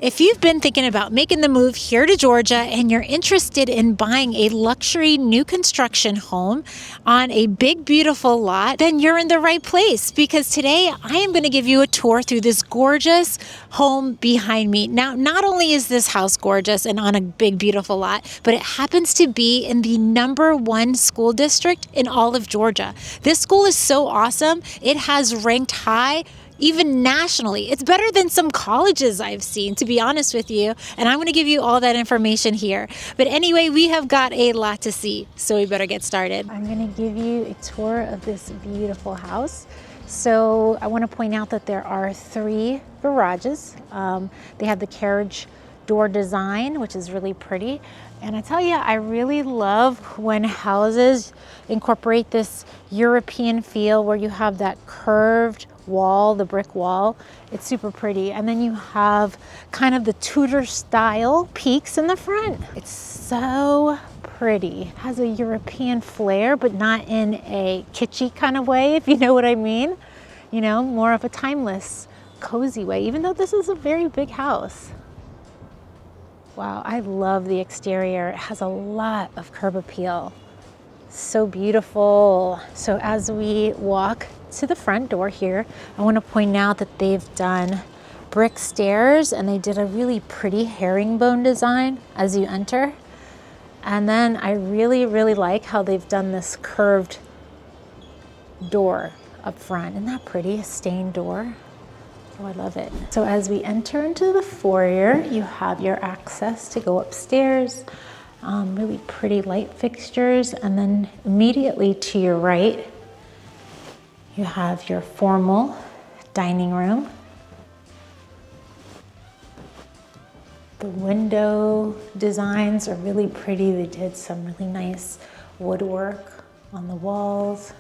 If you've been thinking about making the move here to Georgia and you're interested in buying a luxury new construction home on a big, beautiful lot, then you're in the right place, because today I am going to give you a tour through this gorgeous home behind me. Now, not only is this house gorgeous and on a big, beautiful lot, but it happens to be in the #1 school district in all of Georgia. This school is so awesome. It has ranked high even nationally. It's better than some colleges I've seen, to be honest with you. And I'm going to give you all that information here. But anyway, we have got a lot to see, so we better get started. I'm going to give you a tour of this beautiful house. So I want to point out that there are 3 garages. They have the carriage door design, which is really pretty. And I tell you, I really love when houses incorporate this European feel where you have that curved wall, the brick wall. It's super pretty. And then you have kind of the Tudor style peaks in the front. It's so pretty. It has a European flair, but not in a kitschy kind of way, if you know what I mean. You know, more of a timeless, cozy way, even though this is a very big house. Wow, I love the exterior. It has a lot of curb appeal. So beautiful. So as we walk to the front door here, I want to point out that they've done brick stairs and they did a really pretty herringbone design as you enter. And then I really, really like how they've done this curved door up front. Isn't that pretty? A stained door. Oh, I love it. So as we enter into the foyer, you have your access to go upstairs. Really pretty light fixtures. And then immediately to your right, you have your formal dining room. The window designs are really pretty. They did some really nice woodwork on the walls.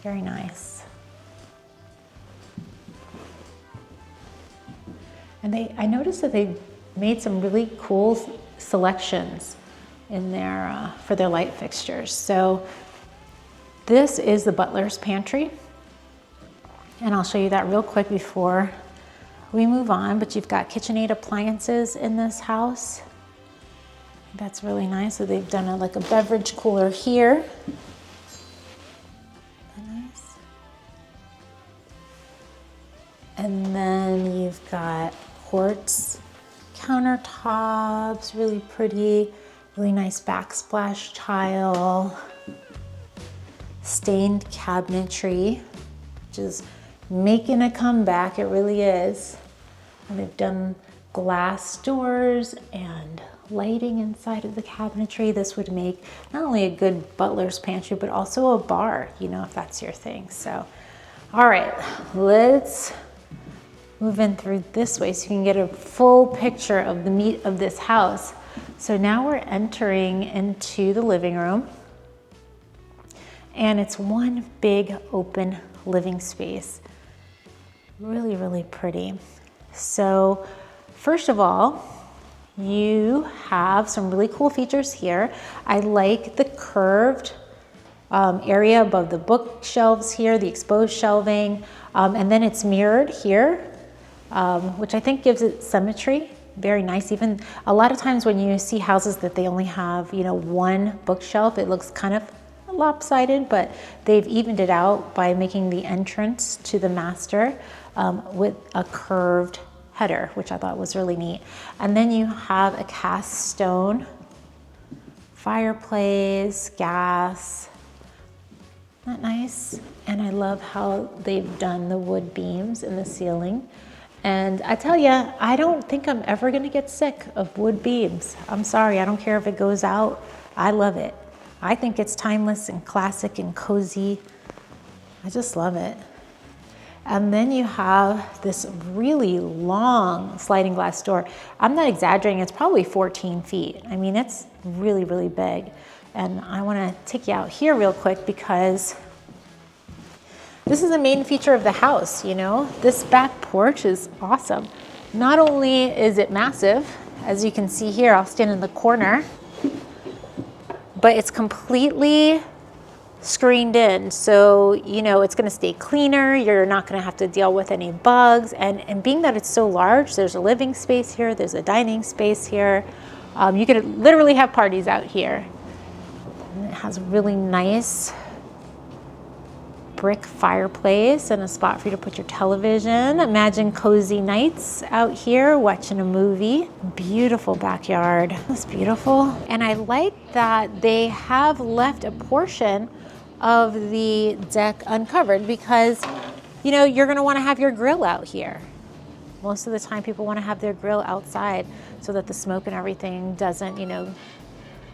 Very nice. And I noticed that they made some really cool selections in there for their light fixtures. So this is the butler's pantry. And I'll show you that real quick before we move on. But you've got KitchenAid appliances in this house. That's really nice. So they've done like a beverage cooler here. Nice. And then you've got quartz countertops, really pretty, really nice backsplash tile, stained cabinetry, which is making a comeback. It really is. And they've done glass doors and lighting inside of the cabinetry. This would make not only a good butler's pantry, but also a bar, you know, if that's your thing. So, all right, let's move in through this way so you can get a full picture of the meat of this house. So now we're entering into the living room, and it's one big open living space. Really, really pretty. So first of all, you have some really cool features here. I like the curved area above the bookshelves here, the exposed shelving, and then it's mirrored here, which I think gives it symmetry. Very nice. Even a lot of times when you see houses that they only have, you know, one bookshelf, it looks kind of lopsided, but they've evened it out by making the entrance to the master with a curved header, which I thought was really neat. And then you have a cast stone fireplace, gas. Isn't that nice? And I love how they've done the wood beams in the ceiling. And I tell you, I don't think I'm ever gonna get sick of wood beams. I'm sorry, I don't care if it goes out. I love it. I think it's timeless and classic and cozy. I just love it. And then you have this really long sliding glass door. I'm not exaggerating, it's probably 14 feet. I mean, it's really, really big. And I wanna take you out here real quick because this is the main feature of the house, you know? This back porch is awesome. Not only is it massive, as you can see here, I'll stand in the corner, but it's completely screened in. So, you know, it's gonna stay cleaner. You're not gonna have to deal with any bugs. And being that it's so large, there's a living space here, there's a dining space here. You could literally have parties out here. And it has a really nice brick fireplace and a spot for you to put your television. Imagine cozy nights out here watching a movie. Beautiful backyard. That's beautiful. And I like that they have left a portion of the deck uncovered because, you know, you're gonna wanna have your grill out here. Most of the time people wanna have their grill outside so that the smoke and everything doesn't, you know,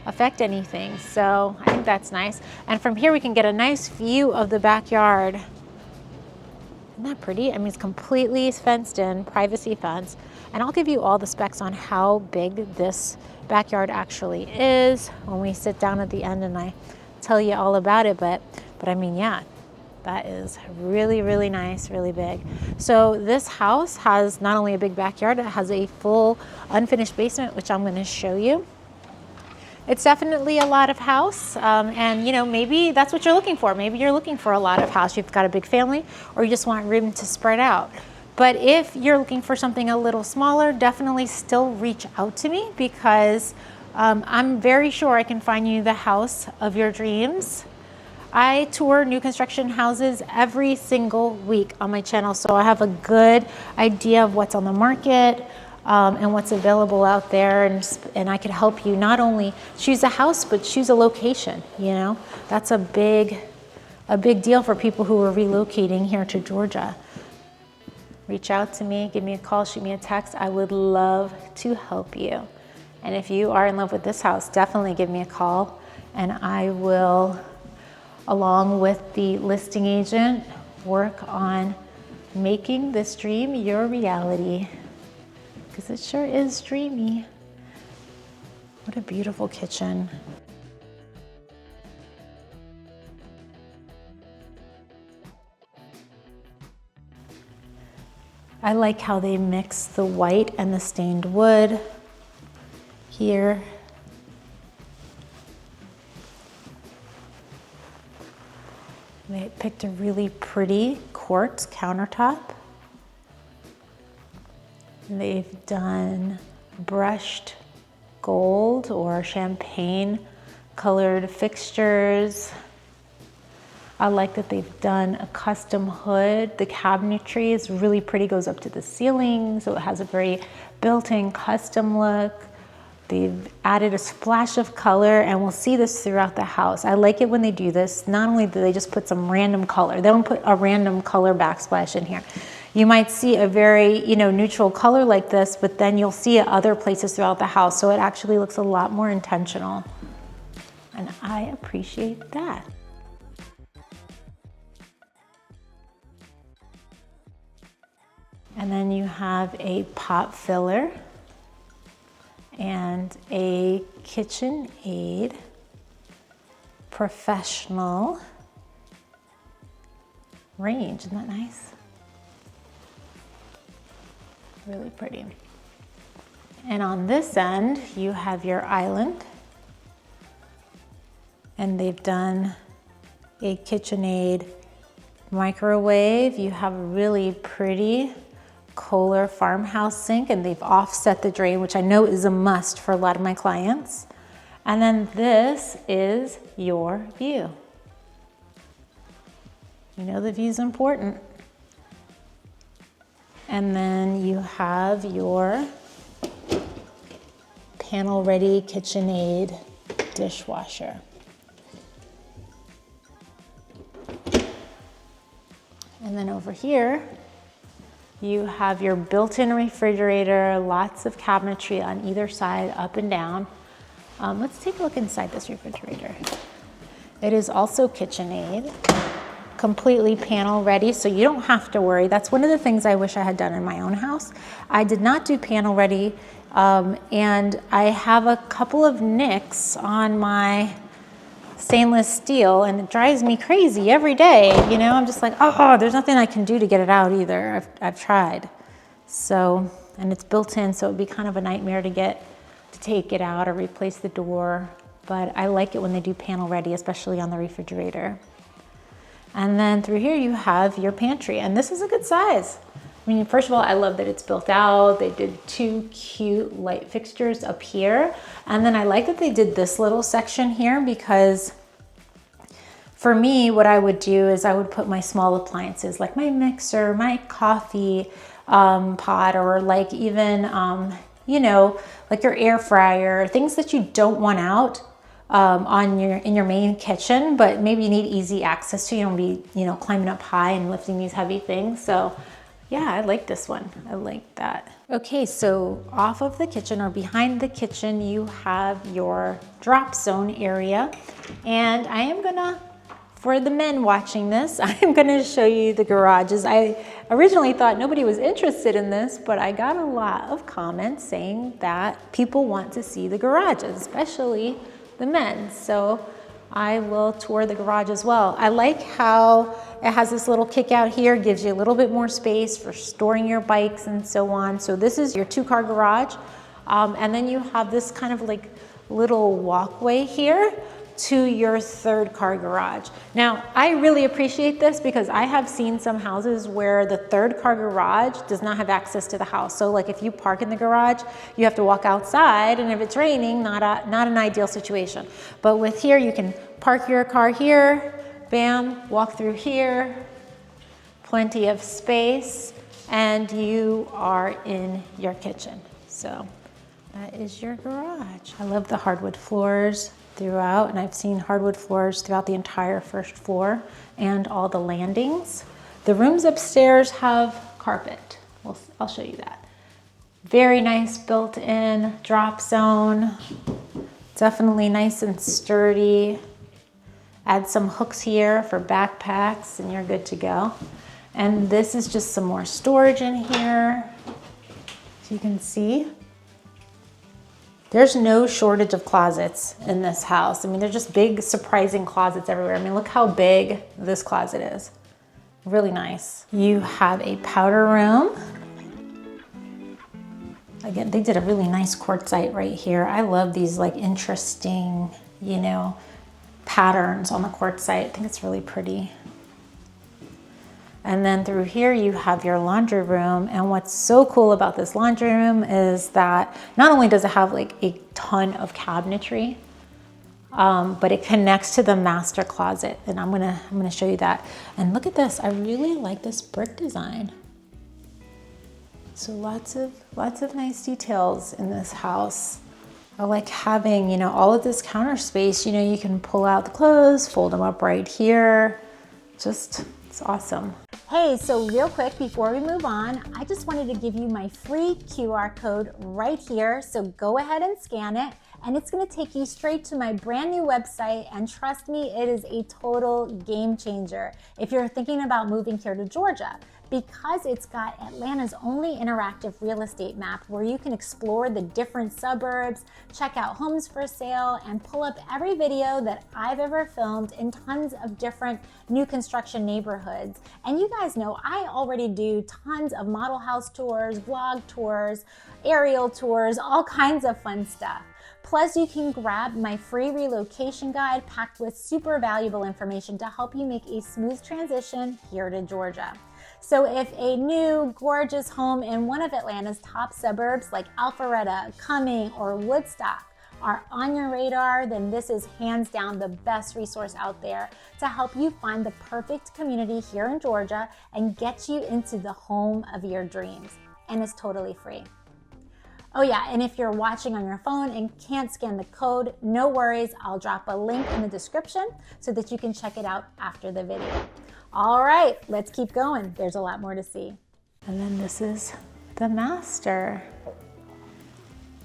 affect anything. So I think that's nice. And from here we can get a nice view of the backyard. Isn't that pretty? I mean, it's completely fenced in, privacy fence. And I'll give you all the specs on how big this backyard actually is when we sit down at the end and I tell you all about it. But I mean, yeah, that is really, really nice, really big. So this house has not only a big backyard, it has a full unfinished basement, which I'm gonna show you. It's definitely a lot of house, and you know, maybe that's what you're looking for. Maybe you're looking for a lot of house. You've got a big family, or you just want room to spread out. But if you're looking for something a little smaller, definitely still reach out to me because I'm very sure I can find you the house of your dreams. I tour new construction houses every single week on my channel, so I have a good idea of what's on the market, and what's available out there, and I could help you not only choose a house, but choose a location. You know, that's a big deal for people who are relocating here to Georgia. Reach out to me, give me a call, shoot me a text. I would love to help you. And if you are in love with this house, definitely give me a call, and I will, along with the listing agent, work on making this dream your reality. Because it sure is dreamy. What a beautiful kitchen. I like how they mix the white and the stained wood here. They picked a really pretty quartz countertop. They've done brushed gold or champagne colored fixtures. I like that they've done a custom hood. The cabinetry is really pretty, goes up to the ceiling, so it has a very built-in custom look. They've added a splash of color, and we'll see this throughout the house. I like it when they do this. Not only do they just put some random color, they don't put a random color backsplash in here. You might see a very, you know, neutral color like this, but then you'll see it other places throughout the house, so it actually looks a lot more intentional. And I appreciate that. And then you have a pot filler and a KitchenAid professional range. Isn't that nice? Really pretty. And on this end, you have your island. And they've done a KitchenAid microwave. You have a really pretty Kohler farmhouse sink, and they've offset the drain, which I know is a must for a lot of my clients. And then this is your view. You know the view's important. And then you have your panel-ready KitchenAid dishwasher. And then over here, you have your built-in refrigerator, lots of cabinetry on either side, up and down. Let's take a look inside this refrigerator. It is also KitchenAid, completely panel ready, so you don't have to worry. That's one of the things I wish I had done in my own house. I did not do panel ready, and I have a couple of nicks on my stainless steel, and it drives me crazy every day. You know, I'm just like, oh, there's nothing I can do to get it out either. I've tried. So, and it's built in, so it'd be kind of a nightmare to take it out or replace the door. but I like it when they do panel ready, especially on the refrigerator. And then through here you have your pantry, and this is a good size. I mean, first of all, I love that it's built out. They did 2 cute light fixtures up here. And then I like that they did this little section here, because for me, what I would do is I would put my small appliances, like my mixer, my coffee pot, or like even, you know, like your air fryer, things that you don't want out in your main kitchen, but maybe you need easy access to. You don't be, you know, climbing up high and lifting these heavy things. So yeah, I like this one. I like that. Okay, so off of the kitchen or behind the kitchen, you have your drop zone area. And I am gonna, for the men watching this, I'm gonna show you the garages. I originally thought nobody was interested in this, but I got a lot of comments saying that people want to see the garages, especially the men. So I will tour the garage as well. I like how it has this little kick out here, gives you a little bit more space for storing your bikes and so on. So this is your 2-car garage. And then you have this kind of like little walkway here to your 3rd-car garage. Now, I really appreciate this because I have seen some houses where the 3rd-car garage does not have access to the house. So like if you park in the garage, you have to walk outside, and if it's raining, not an ideal situation. But with here, you can park your car here, bam, walk through here, plenty of space, and you are in your kitchen. So that is your garage. I love the hardwood floors throughout, and I've seen hardwood floors throughout the entire 1st floor and all the landings. The rooms upstairs have carpet. I'll show you that. Very nice built-in drop zone. Definitely nice and sturdy. Add some hooks here for backpacks and you're good to go. And this is just some more storage in here. So you can see there's no shortage of closets in this house. I mean, they're just big, surprising closets everywhere. I mean, look how big this closet is. Really nice. You have a powder room. Again, they did a really nice quartzite right here. I love these like interesting, you know, patterns on the quartzite. I think it's really pretty. And then through here you have your laundry room. And what's so cool about this laundry room is that not only does it have like a ton of cabinetry, but it connects to the master closet. And I'm gonna show you that. And look at this, I really like this brick design. So lots of nice details in this house. I like having, you know, all of this counter space. You know, you can pull out the clothes, fold them up right here. Just, it's awesome. Hey, so real quick before we move on, I just wanted to give you my free QR code right here. So go ahead and scan it, and it's gonna take you straight to my brand new website. And trust me, it is a total game changer if you're thinking about moving here to Georgia, because it's got Atlanta's only interactive real estate map where you can explore the different suburbs, check out homes for sale, and pull up every video that I've ever filmed in tons of different new construction neighborhoods. And you guys know I already do tons of model house tours, vlog tours, aerial tours, all kinds of fun stuff. Plus, you can grab my free relocation guide packed with super valuable information to help you make a smooth transition here to Georgia. So if a new gorgeous home in one of Atlanta's top suburbs like Alpharetta, Cumming, or Woodstock are on your radar, then this is hands down the best resource out there to help you find the perfect community here in Georgia and get you into the home of your dreams. And it's totally free. Oh yeah, and if you're watching on your phone and can't scan the code, no worries, I'll drop a link in the description so that you can check it out after the video. All right, let's keep going. There's a lot more to see. And then this is the master.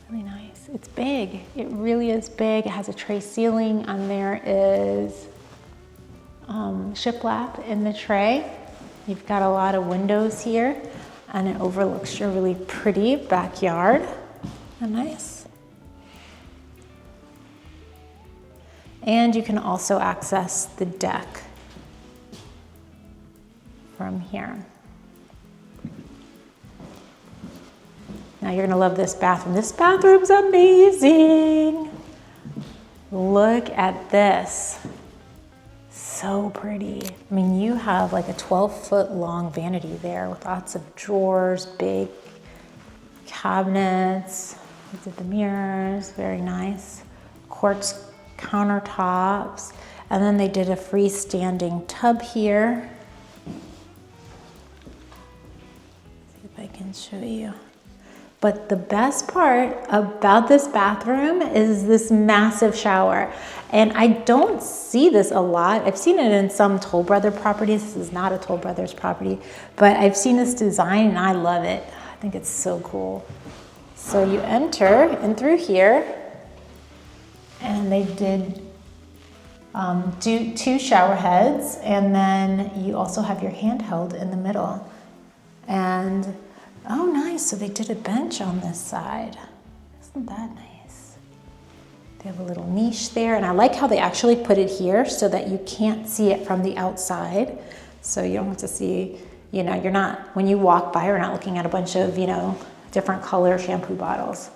Really nice. It's big. It really is big. It has a tray ceiling, and there is shiplap in the tray. You've got a lot of windows here, and it overlooks your really pretty backyard. And nice. And you can also access the deck from here. Now you're gonna love this bathroom. This bathroom's amazing. Look at this. So pretty. I mean, you have like a 12-foot long vanity there with lots of drawers, big cabinets. We did the mirrors, very nice. Quartz countertops. And then they did a freestanding tub here. See if I can show you. But the best part about this bathroom is this massive shower. And I don't see this a lot. I've seen it in some Toll Brother properties. This is not a Toll Brothers property, but I've seen this design and I love it. I think it's so cool. So you enter in through here, and they did do 2 shower heads, and then you also have your handheld in the middle. And oh, nice. So they did a bench on this side. Isn't that nice? They have a little niche there. And I like how they actually put it here so that you can't see it from the outside. So you don't have to see, you know, you're not, when you walk by, you're not looking at a bunch of, you know, different color shampoo bottles.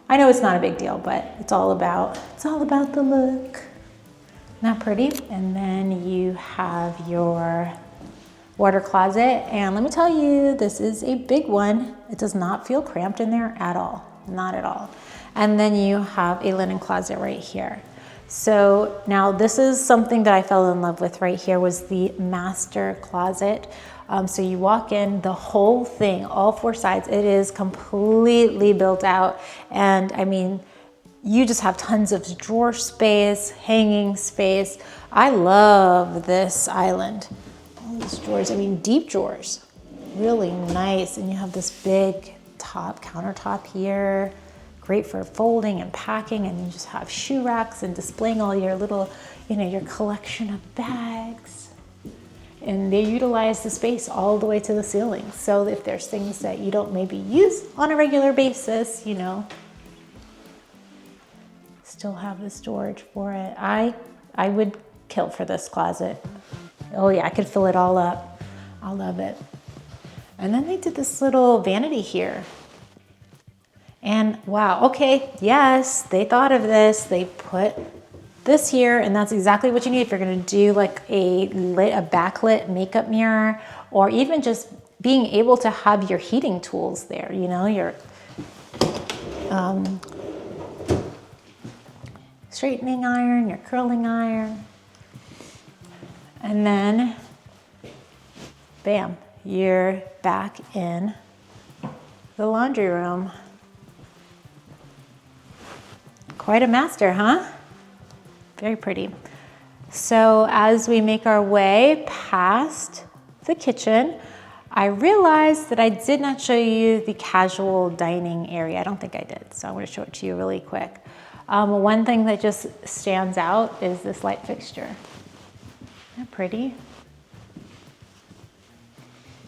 I know it's not a big deal, but it's all about the look. Isn't that pretty? And then you have your water closet, and let me tell you, this is a big one. It does not feel cramped in there at all, not at all. And then you have a linen closet right here. So now this is something that I fell in love with right here, was the master closet. So you walk in, the whole thing, all 4 sides, it is completely built out. And I mean, you just have tons of drawer space, hanging space. I love this island. These drawers, I mean, deep drawers, really nice. And you have this big top countertop here, great for folding and packing. And you just have shoe racks and displaying all your little, you know, your collection of bags. And they utilize the space all the way to the ceiling. So if there's things that you don't maybe use on a regular basis, you know, still have the storage for it. I would kill for this closet. Oh yeah, I could fill it all up. I love it. And then they did this little vanity here. And wow, okay, yes, they thought of this. They put this here, and that's exactly what you need if you're gonna do like a backlit makeup mirror, or even just being able to have your heating tools there, you know, your straightening iron, your curling iron. And then, bam, you're back in the laundry room. Quite a master, huh? Very pretty. So as we make our way past the kitchen, I realized that I did not show you the casual dining area. I don't think I did, so I want to show it to you really quick. One thing that just stands out is this light fixture. Isn't that pretty?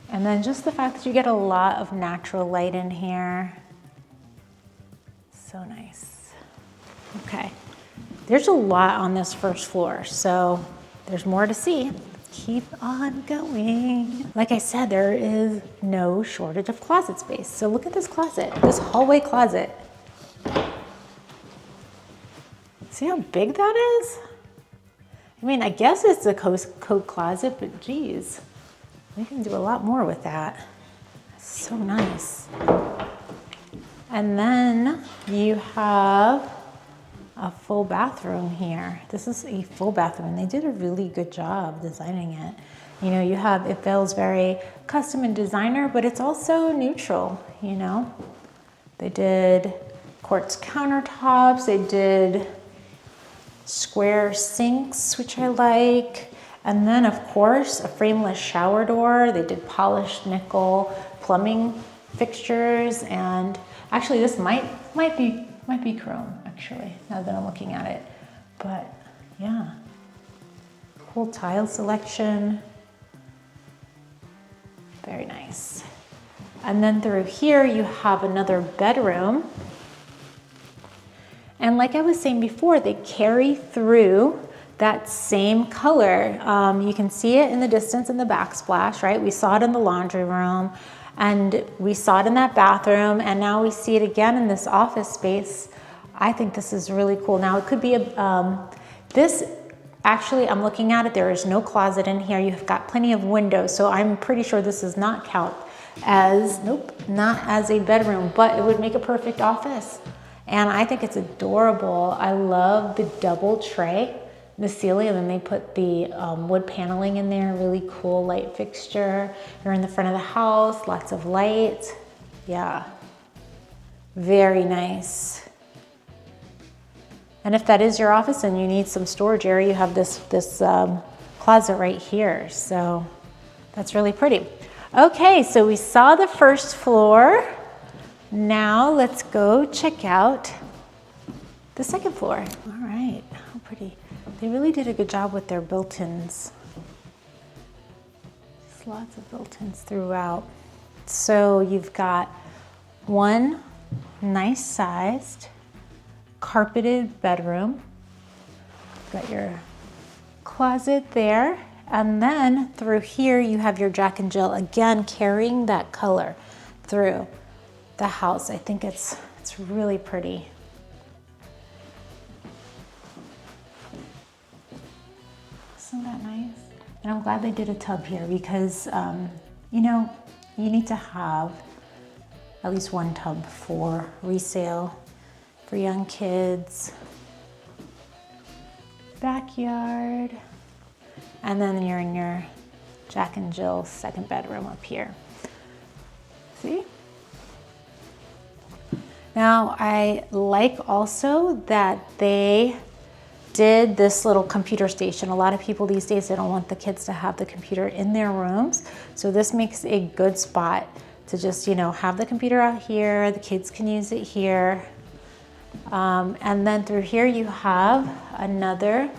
And then just the fact that you get a lot of natural light in here. So nice. Okay, there's a lot on this first floor, so there's more to see. Keep on going. Like I said, there is no shortage of closet space. So look at this closet, this hallway closet. See how big that is? I mean, I guess it's a coat closet, but geez, we can do a lot more with that. So nice. And then you have a full bathroom here. This is a full bathroom, and they did a really good job designing it. You know, you have, it feels very custom and designer, but it's also neutral, you know. They did quartz countertops, they did square sinks, which I like. And then of course, a frameless shower door. They did polished nickel plumbing fixtures. And actually this might be chrome, actually, now that I'm looking at it. But yeah, cool tile selection. Very nice. And then through here, you have another bedroom. And like I was saying before, they carry through that same color. You can see it in the distance in the backsplash, right? We saw it in the laundry room, and we saw it in that bathroom, and now we see it again in this office space. I think this is really cool. Now it could be this, actually I'm looking at it, there is no closet in here. You've got plenty of windows, so I'm pretty sure this does not count as, nope, not as a bedroom, but it would make a perfect office. And I think it's adorable. I love the double tray, the ceiling, and then they put the wood paneling in there, really cool light fixture. You're in the front of the house, lots of light. Yeah, very nice. And if that is your office and you need some storage area, you have this closet right here. So that's really pretty. Okay, so we saw the first floor. Now let's go check out the second floor. All right, how pretty. They really did a good job with their built-ins. There's lots of built-ins throughout. So you've got one nice sized carpeted bedroom. Got your closet there. And then through here you have your Jack and Jill, again carrying that color through the house. I think it's really pretty. Isn't that nice? And I'm glad they did a tub here because, you know, you need to have at least one tub for resale for young kids. Backyard. And then you're in your Jack and Jill second bedroom up here. See? Now I like also that they did this little computer station. A lot of people these days, they don't want the kids to have the computer in their rooms. So this makes a good spot to just, you know, have the computer out here. The kids can use it here. And then through here you have another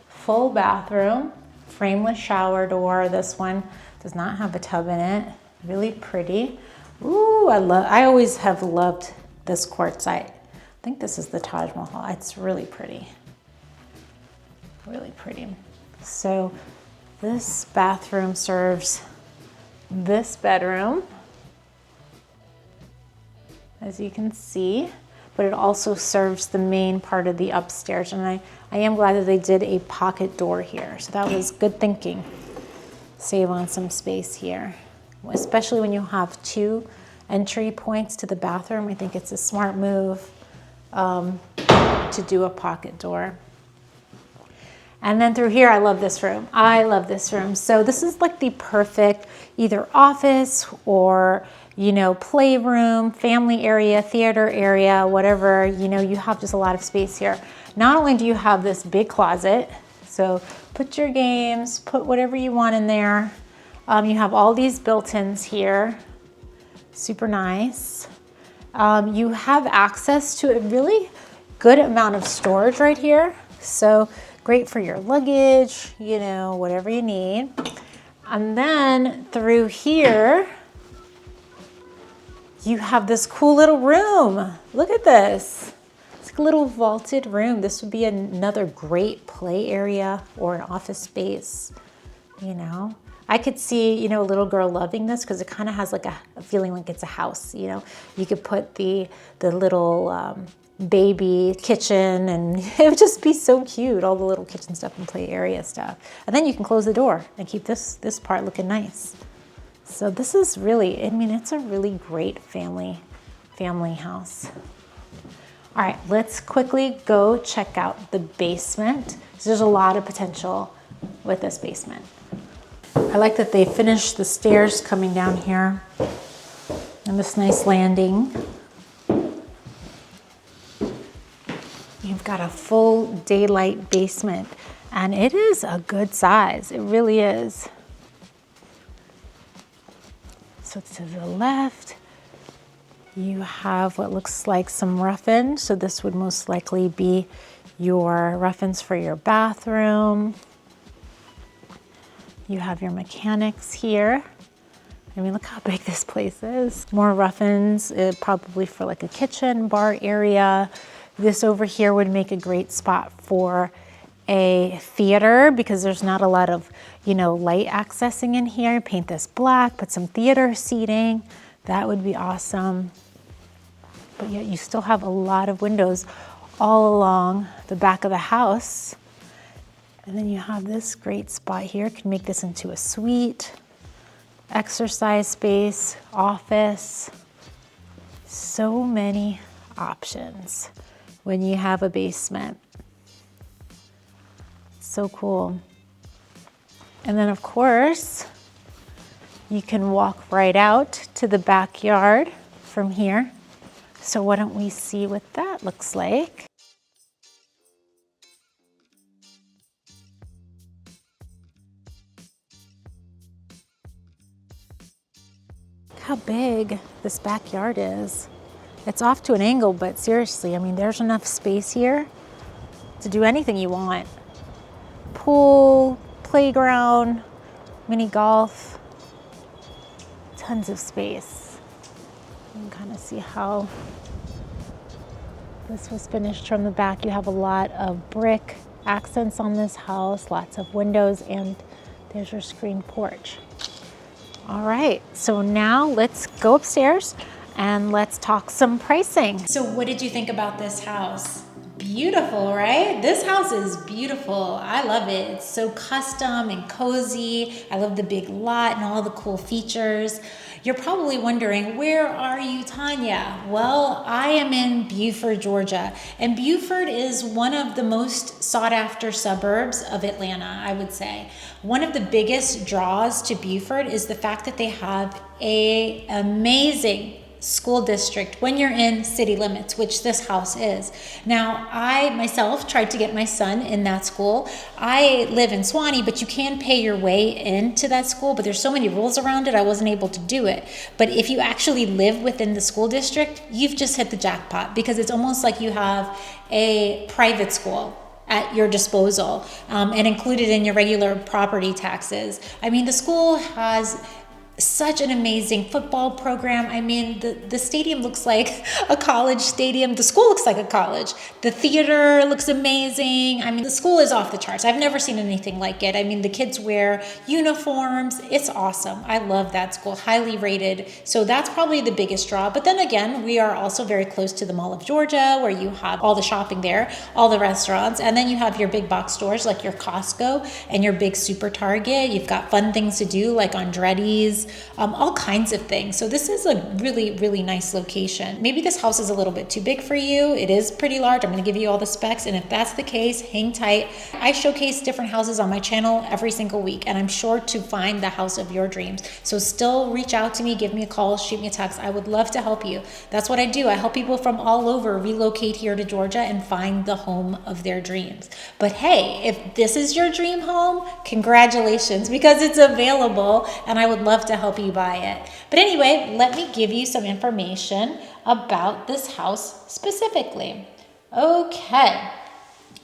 full bathroom, frameless shower door. This one does not have a tub in it. Really pretty. Ooh, I always have loved this quartzite. I think this is the Taj Mahal. It's really pretty. Really pretty. So this bathroom serves this bedroom, as you can see, but it also serves the main part of the upstairs. And I am glad that they did a pocket door here. So that was good thinking. Save on some space here, especially when you have two entry points to the bathroom. I think it's a smart move to do a pocket door. And then through here, I love this room. I love this room. So this is like the perfect either office or, you know, playroom, family area, theater area, whatever. You know, you have just a lot of space here. Not only do you have this big closet, so put your games, put whatever you want in there. You have all these built-ins here. Super nice. You have access to a really good amount of storage right here. So great for your luggage, you know, whatever you need. And then through here, you have this cool little room. Look at this. It's a little vaulted room. This would be another great play area or an office space, you know. I could see, you know, a little girl loving this because it kind of has like a feeling like it's a house, you know. You could put the little baby kitchen and it would just be so cute, all the little kitchen stuff and play area stuff. And then you can close the door and keep this part looking nice. So this is really, I mean, it's a really great family house. All right, let's quickly go check out the basement. So there's a lot of potential with this basement. I like that they finished the stairs coming down here and this nice landing. You've got a full daylight basement and it is a good size. It really is. So to the left, you have what looks like some rough-ins. So this would most likely be your rough-ins for your bathroom. You have your mechanics here. I mean, look how big this place is. More rough-ins, probably for like a kitchen, bar area. This over here would make a great spot for a theater because there's not a lot of, you know, light accessing in here. Paint this black, put some theater seating. That would be awesome. But yet you still have a lot of windows all along the back of the house. And then you have this great spot here. You can make this into a suite, exercise space, office. So many options when you have a basement. So cool. And then of course, you can walk right out to the backyard from here. So why don't we see what that looks like? Look how big this backyard is. It's off to an angle, but seriously, I mean, there's enough space here to do anything you want. Pool, playground, mini golf, tons of space. You can kind of see how this was finished from the back. You have a lot of brick accents on this house, lots of windows, and there's your screen porch. All right, so now let's go upstairs and let's talk some pricing. So what did you think about this house? Beautiful, right? This house is beautiful. I love it. It's so custom and cozy. I love the big lot and all the cool features. You're probably wondering, where are you, Tanya? Well, I am in Buford, Georgia, and Buford is one of the most sought after suburbs of Atlanta, I would say. One of the biggest draws to Buford is the fact that they have an amazing school district when you're in city limits, which this house is. Now, I myself tried to get my son in that school. I live in Swanee, but you can pay your way into that school, but there's so many rules around it, I wasn't able to do it. But if you actually live within the school district, you've just hit the jackpot, because it's almost like you have a private school at your disposal, and included in your regular property taxes. I mean, the school has such an amazing football program. I mean, the stadium looks like a college stadium. The school looks like a college. The theater looks amazing. I mean, the school is off the charts. I've never seen anything like it. I mean, the kids wear uniforms. It's awesome. I love that school, highly rated. So that's probably the biggest draw. But then again, we are also very close to the Mall of Georgia, where you have all the shopping there, all the restaurants, and then you have your big box stores like your Costco and your big Super Target. You've got fun things to do like Andretti's, all kinds of things. So this is a really, really nice location. Maybe this house is a little bit too big for you. It is pretty large. I'm going to give you all the specs. And if that's the case, hang tight. I showcase different houses on my channel every single week, and I'm sure to find the house of your dreams. So still reach out to me, give me a call, shoot me a text. I would love to help you. That's what I do. I help people from all over relocate here to Georgia and find the home of their dreams. But hey, if this is your dream home, congratulations, because it's available, and I would love to help you buy it. But anyway, let me give you some information about this house specifically. Okay.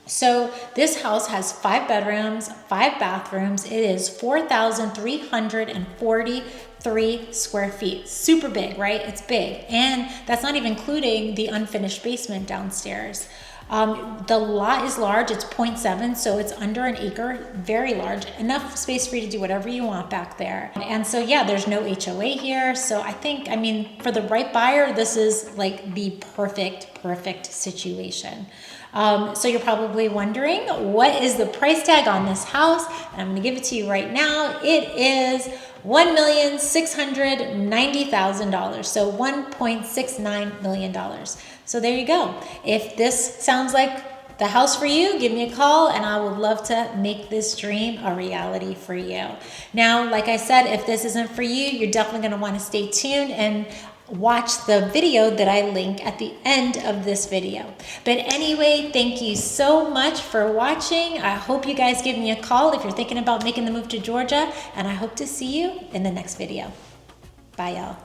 So this house has 5 bedrooms, 5 bathrooms. It is 4,343 square feet. Super big, right? It's big. And that's not even including the unfinished basement downstairs. The lot is large. It's 0.7, so it's under an acre, very large, enough space for you to do whatever you want back there. And so, yeah, there's no HOA here. So I think, I mean, for the right buyer, this is like the perfect situation. So you're probably wondering, what is the price tag on this house? And I'm going to give it to you right now. It is $1,690,000, so $1.69 million. So there you go. If this sounds like the house for you, give me a call, and I would love to make this dream a reality for you. Now, like I said, if this isn't for you, you're definitely going to want to stay tuned and watch the video that I link at the end of this video. But anyway, thank you so much for watching. I hope you guys give me a call if you're thinking about making the move to Georgia, and I hope to see you in the next video. Bye, y'all.